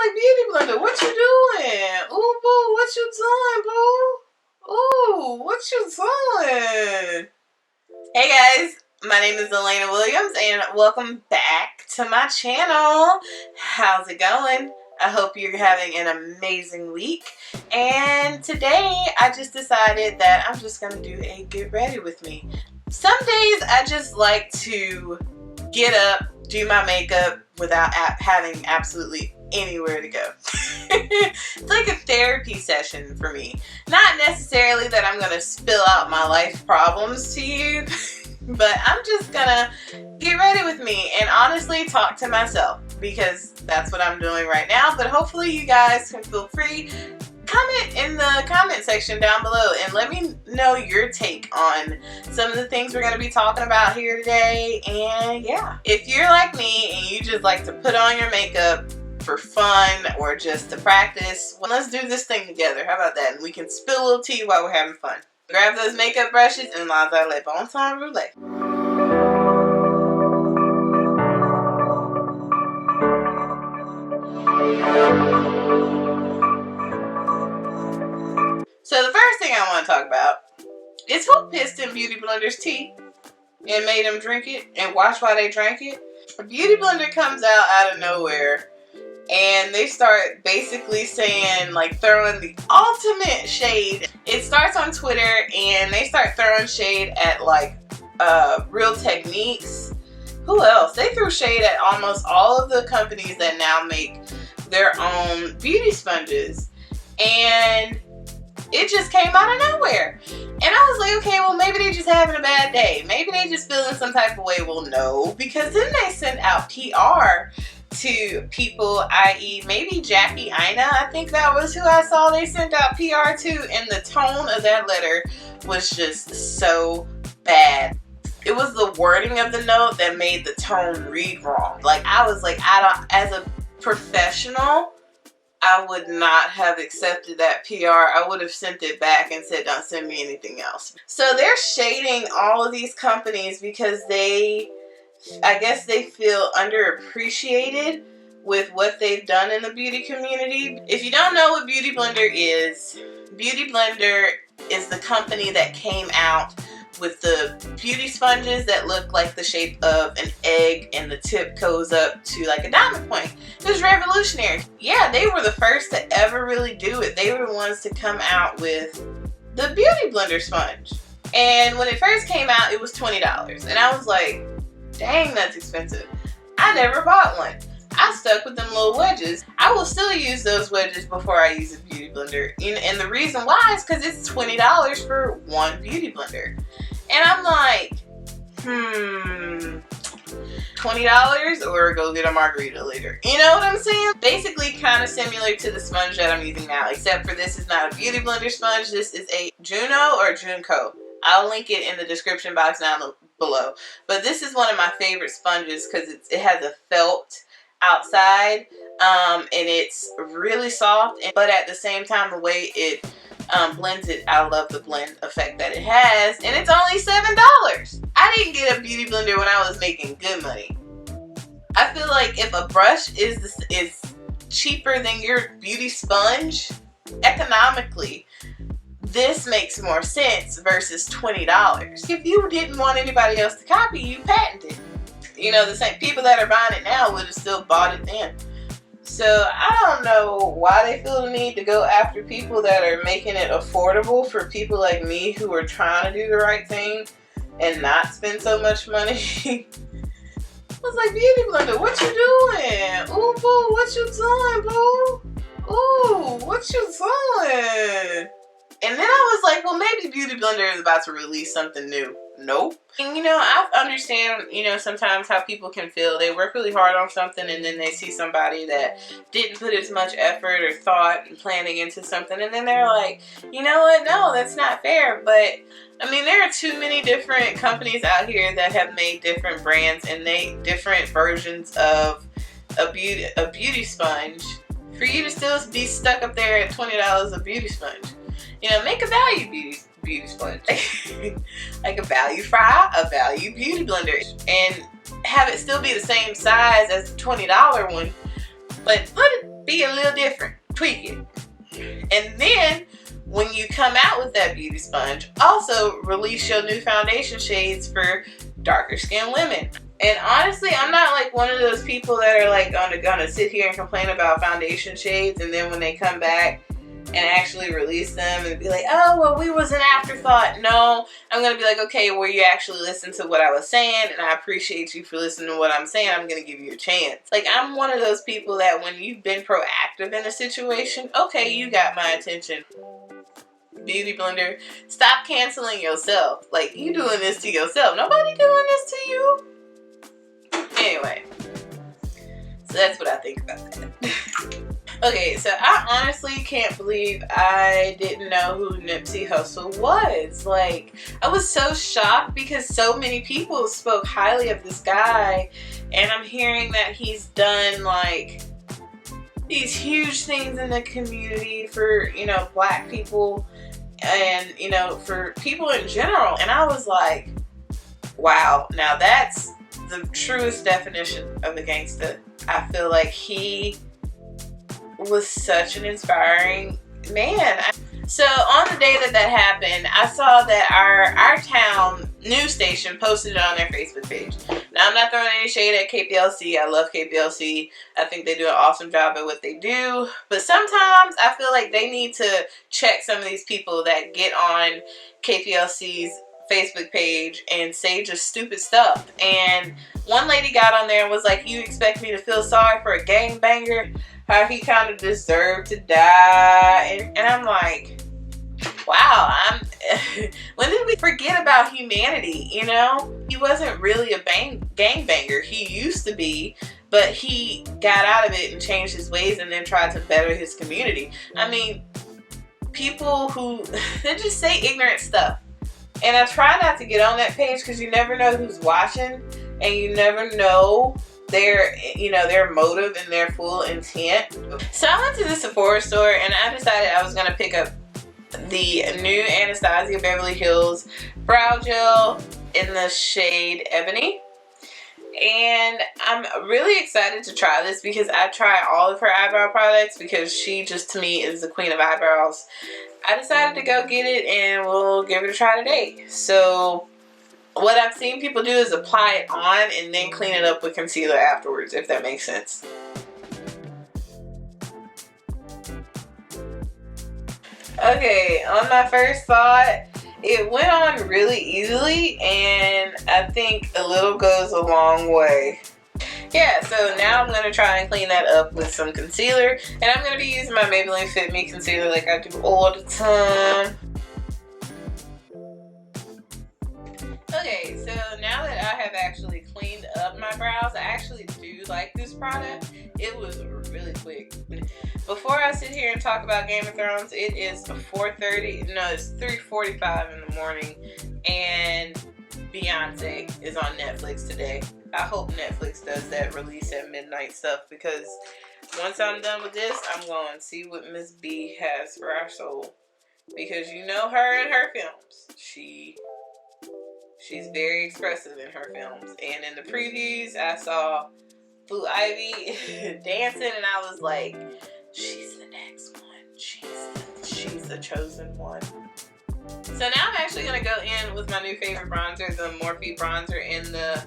like, Beauty Blender, what you doing? Ooh, boo, what you doing, boo? Ooh, what you doing? Hey guys, my name is Elena Williams and welcome back to my channel. How's it going? I hope you're having an amazing week. And today I just decided that I'm just gonna do a get ready with me. Some days I just like to get up, do my makeup without having absolutely anywhere to go. It's like a therapy session for me. Not necessarily that I'm gonna spill out my life problems to you, but I'm just gonna get ready with me and honestly talk to myself, because that's what I'm doing right now. But hopefully you guys can feel free. Comment in the comment section down below and let me know your take on some of the things we're going to be talking about here today. And yeah, if you're like me and you just like to put on your makeup for fun or just to practice, well, let's do this thing together. How about that? And we can spill a little tea while we're having fun. Grab those makeup brushes and laissez le bon temps rouler. So the first thing I want to talk about is who pissed in Beauty Blender's tea and made them drink it and watch why they drank it. A Beauty Blender comes out of nowhere and they start basically saying, like, throwing the ultimate shade. It starts on Twitter and they start throwing shade at like Real Techniques. Who else? They threw shade at almost all of the companies that now make their own beauty sponges. And it just came out of nowhere. And I was like, okay, well, maybe they're just having a bad day. Maybe they just feeling some type of way. Well, no, because then they sent out PR to people, i.e. maybe Jackie Aina, I think that was who I saw they sent out PR to, and the tone of that letter was just so bad. It was the wording of the note that made the tone read wrong. Like, I was like, as a professional, I would not have accepted that PR. I would have sent it back and said, don't send me anything else. So they're shading all of these companies because I guess they feel underappreciated with what they've done in the beauty community. If you don't know what Beauty Blender is the company that came out with the beauty sponges that look like the shape of an egg and the tip goes up to like a diamond point. It was revolutionary. Yeah, they were the first to ever really do it. They were the ones to come out with the Beauty Blender sponge. And when it first came out, it was $20. And I was like, dang, that's expensive. I never bought one. I stuck with them little wedges. I will still use those wedges before I use a Beauty Blender. And the reason why is because it's $20 for one Beauty Blender. And I'm like, $20 or go get a margarita later. You know what I'm saying? Basically kind of similar to the sponge that I'm using now, except for this is not a Beauty Blender sponge. This is a JUNO or JUNO. I'll link it in the description box down below. But this is one of my favorite sponges because it has a felt outside and it's really soft, but at the same time the way it blends it, I love the blend effect that it has, and it's only $7. I didn't get a Beauty Blender when I was making good money. I feel like if a brush is cheaper than your beauty sponge, economically, this makes more sense versus $20. If you didn't want anybody else to copy, you patent it. You know, the same people that are buying it now would have still bought it then. So I don't know why they feel the need to go after people that are making it affordable for people like me who are trying to do the right thing and not spend so much money. I was like, Beauty Blender, what you doing? Ooh, boo, what you doing, boo? Ooh, what you doing? And then I was like, well, maybe Beauty Blender is about to release something new. Nope. And you know, I understand, you know, sometimes how people can feel. They work really hard on something and then they see somebody that didn't put as much effort or thought and planning into something, and then they're like, you know what, no, that's not fair. But I mean, there are too many different companies out here that have made different brands and different versions of a beauty sponge for you to still be stuck up there at $20 a beauty sponge. You know, make a value beauty sponge. Like a value fry, a value Beauty Blender, and have it still be the same size as the $20 one, but Be a little different. Tweak it. And then when you come out with that beauty sponge, also release your new foundation shades for darker skinned women. And honestly, I'm not like one of those people that are like gonna sit here and complain about foundation shades, and then when they come back and actually release them and be like, oh, well, we was an afterthought. No, I'm gonna be like, okay, well, you actually listened to what I was saying, and I appreciate you for listening to what I'm saying. I'm gonna give you a chance. Like, I'm one of those people that when you've been proactive in a situation, okay, you got my attention. Beauty blender, stop canceling yourself. Like, you doing this to yourself. Nobody doing this to you. Anyway, so that's what I think about that. Okay, so I honestly can't believe I didn't know who Nipsey Hussle was. Like, I was so shocked because so many people spoke highly of this guy, and I'm hearing that he's done like these huge things in the community for, you know, black people and, you know, for people in general. And I was like, wow, now that's the truest definition of a gangster. I feel like he was such an inspiring man. So on the day that that happened, I saw that our town news station posted it on their Facebook page. Now, I'm not throwing any shade at KPLC. I love KPLC. I think they do an awesome job at what they do. But sometimes I feel like they need to check some of these people that get on KPLC's Facebook page and say just stupid stuff. And one lady got on there and was like, you expect me to feel sorry for a gangbanger? How he kind of deserved to die? And I'm like, wow, when did we forget about humanity, you know? He wasn't really a gangbanger. He used to be, but he got out of it and changed his ways and then tried to better his community. I mean, people who, they just say ignorant stuff. And I try not to get on that page because you never know who's watching and you never know their, you know, their motive and their full intent. So I went to the Sephora store and I decided I was going to pick up the new Anastasia Beverly Hills Brow Gel in the shade Ebony. And I'm really excited to try this because I try all of her eyebrow products because she just, to me, is the queen of eyebrows. I decided to go get it and we'll give it a try today. So what I've seen people do is apply it on and then clean it up with concealer afterwards, if that makes sense. Okay, on my first thought, it went on really easily, and I think a little goes a long way. Yeah, so now I'm going to try and clean that up with some concealer, and I'm going to be using my Maybelline Fit Me concealer like I do all the time. Okay, so now that I have actually cleaned up my brows, I actually do like this product. It was really quick. Before I sit here and talk about Game of Thrones, it is 4:30, no, it's 3:45 in the morning, and Beyonce is on Netflix today. I hope Netflix does that release at midnight stuff, because once I'm done with this, I'm going to see what Miss B has for our soul. Because you know her and her films. She's very expressive in her films. And in the previews, I saw Blue Ivy dancing, and I was like, she's the next one. She's the chosen one. So now I'm actually going to go in with my new favorite bronzer, the Morphe bronzer in the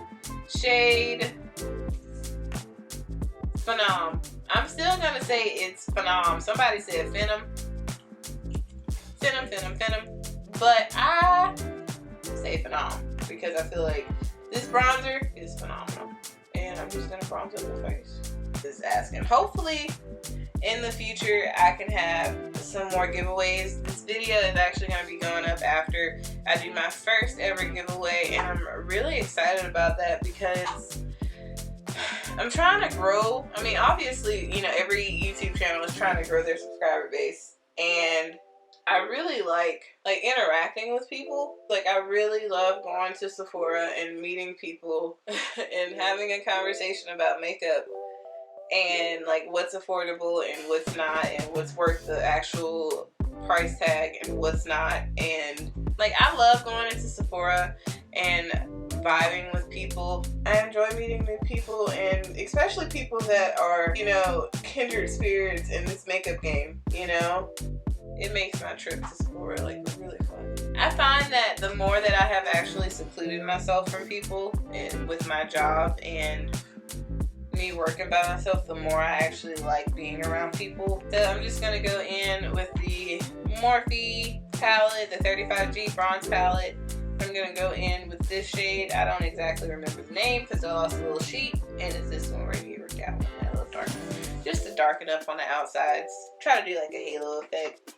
shade Phenom. I'm still going to say it's Phenom. Somebody said Phenom. But I say Phenom because I feel like this bronzer is phenomenal. And I'm just going to bronze up my face. Just asking. Hopefully in the future I can have some more giveaways. This video is actually going to be going up after I do my first ever giveaway, and I'm really excited about that because I'm trying to grow. I mean, obviously, you know, every YouTube channel is trying to grow their subscriber base, and I really like interacting with people. Like, I really love going to Sephora and meeting people and having a conversation about makeup and like what's affordable and what's not, and what's worth the actual price tag and what's not. And like, I love going into Sephora and vibing with people. I enjoy meeting new people, and especially people that are, you know, kindred spirits in this makeup game, you know? It makes my trip to Sephora like really fun. I find that the more that I have actually secluded myself from people and with my job and me working by myself, the more I actually like being around people. So I'm just gonna go in with the Morphe palette, the 35G bronze palette. I'm gonna go in with this shade. I don't exactly remember the name because I lost a little sheet, and it's this one right here, Gal. A little dark, just to darken up on the outsides. Try to do like a halo effect.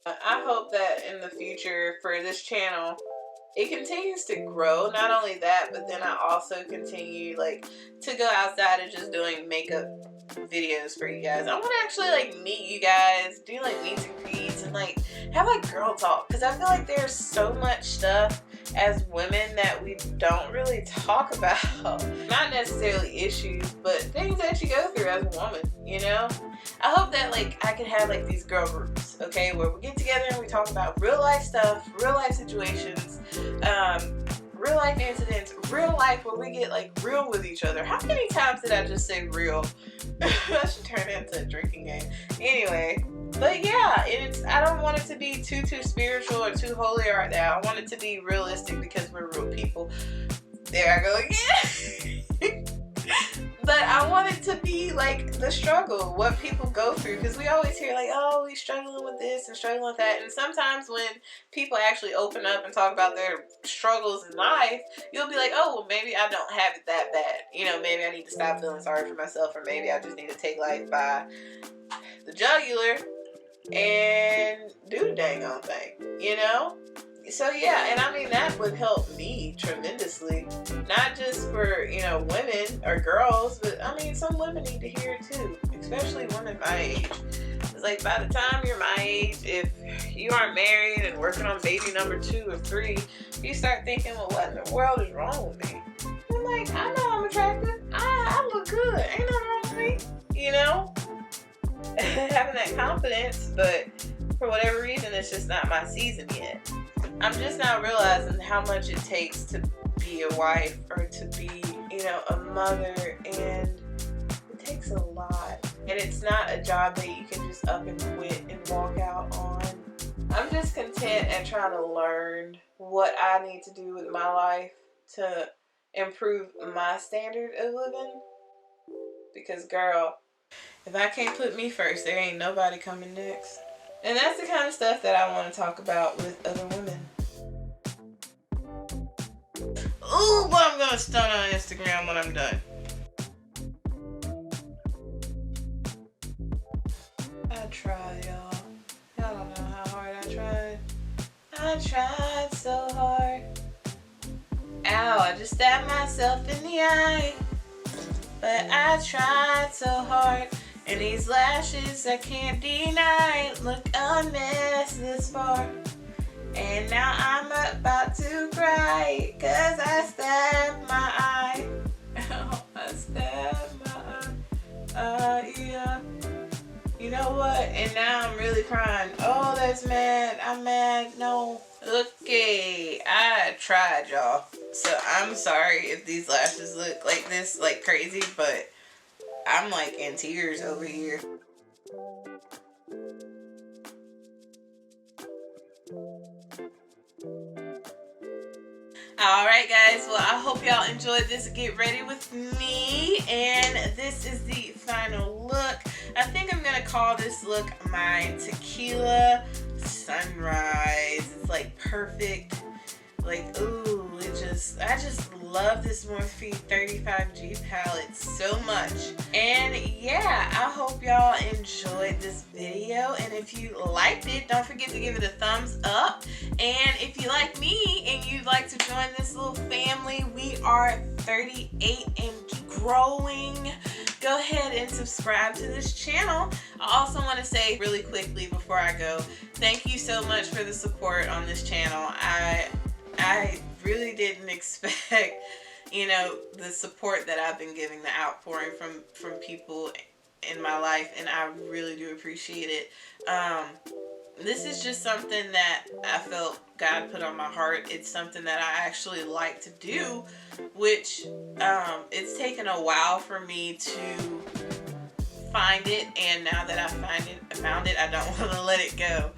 I hope that in the future for this channel, it continues to grow. Not only that, but then I also continue like to go outside and just doing makeup videos for you guys. I want to actually like meet you guys, do like meets and greets, and like have like girl talk, because I feel like there's so much stuff as women that we don't really talk about. Not necessarily issues, but things that you go through as a woman, you know? I hope that like I can have like these girl groups, okay, where we get together and we talk about real life stuff, real life situations, real life incidents, real life where we get like real with each other. How many times did I just say real? I should turn that into a drinking game. Anyway, but yeah, I don't want it to be too spiritual or too holy right now. I want it to be realistic because we're real people. There I go again. But I want it to be like the struggle, what people go through, because we always hear like, oh, he's struggling with this and struggling with that. And sometimes when people actually open up and talk about their struggles in life, you'll be like, oh, well, maybe I don't have it that bad. You know, maybe I need to stop feeling sorry for myself, or maybe I just need to take life by the jugular and do the dang on thing, you know? So yeah, and I mean that would help me tremendously, not just for, you know, women or girls, but I mean some women need to hear it too, especially women my age. It's like by the time you're my age, if you aren't married and working on baby number 2 or 3, you start thinking, well, what in the world is wrong with me? I'm like, I know I'm attractive, I look good, ain't nothing wrong with me, you know? Having that confidence, but for whatever reason it's just not my season yet. I'm just now realizing how much it takes to be a wife or to be, you know, a mother, and it takes a lot. And it's not a job that you can just up and quit and walk out on. I'm just content and trying to learn what I need to do with my life to improve my standard of living. Because girl, if I can't put me first, there ain't nobody coming next. And that's the kind of stuff that I want to talk about with other women. Ooh, but I'm gonna stun on Instagram when I'm done. I tried, y'all. Y'all don't know how hard I tried. I tried so hard. Ow, I just stabbed myself in the eye. But I tried so hard. And these lashes I can't deny look a mess this far. And now I'm about to cry, cause I stabbed my eye. I stabbed my eye. Yeah. You know what? And now I'm really crying. Oh, that's mad. I'm mad. No. Okay. I tried, y'all. So I'm sorry if these lashes look like this, like crazy, but I'm like in tears over here. Alright guys, well I hope y'all enjoyed this Get Ready With Me, and this is the final look. I think I'm gonna call this look my Tequila Sunrise. It's like perfect, like ooh, I just love this Morphe 35G palette so much. And yeah, I hope y'all enjoyed this video, and if you liked it, don't forget to give it a thumbs up. And if you like me and you'd like to join this little family, we are 38 and growing. Go ahead and subscribe to this channel. I also want to say really quickly before I go, thank you so much for the support on this channel. I really didn't expect, you know, the support that I've been giving, the outpouring from people in my life, and I really do appreciate it. this is just something that I felt God put on my heart. It's something that I actually like to do, which it's taken a while for me to find it, and now that I found it, I don't want to let it go.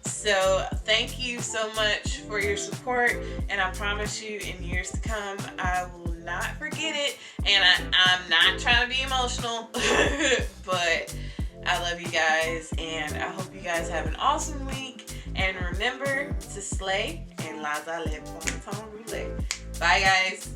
So thank you so much for your support, and I promise you in years to come I will not forget it. And I'm not trying to be emotional but I love you guys, and I hope you guys have an awesome week, and remember to slay and laissez-aller. Bye guys.